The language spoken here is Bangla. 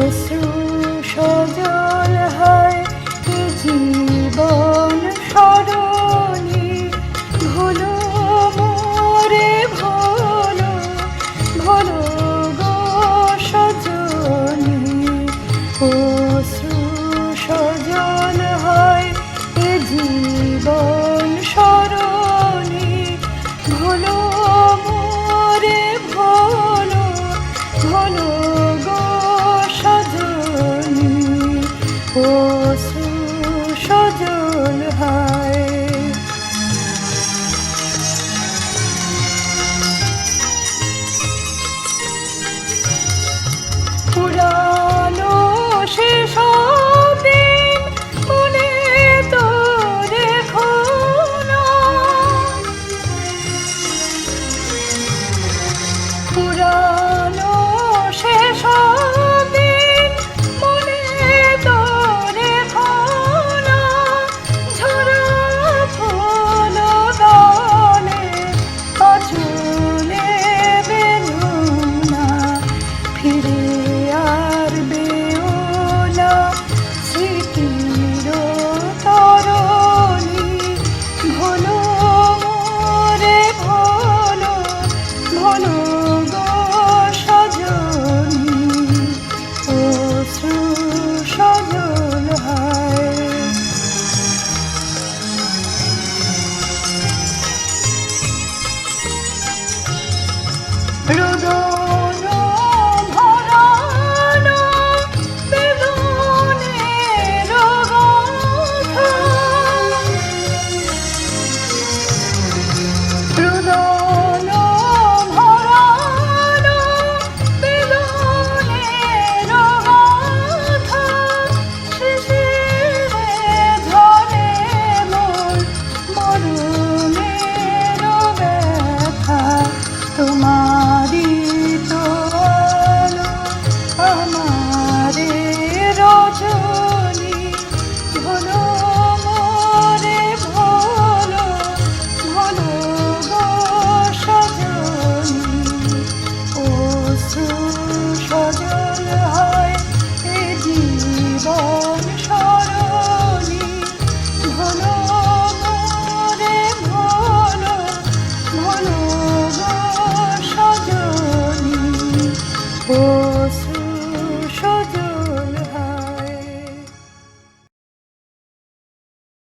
অশ্রু সজল হয় এ জীবন সরণি ভুলো মোরে ভোলো ভোলো গো সজনি অশ্রু সজল হয় এ জীবন সরণি ভোলো মোরে ভোলো ভোলো গো সজনি অশ্রু সজল হয়। পুরানো সেসব দিন মনে তো রেখো না, পুরানো সেসব দিন মনে তো রেখো না, ঝরা ফুল দলে আঁচলে বেঁধো না, ফিরে আর বেও না স্মৃতির তরণি ভোলো মোরে ভোলো ভোলো গো সজনি অশ্রু সজল হয়। রোদন ভরানো বেদনের গাথা, রোদন ভরানো বেদনের গাথা, শিশিরে ঝরে মোর মরণের ব্যথা, তোমারি তো আলো আমারে রজনী।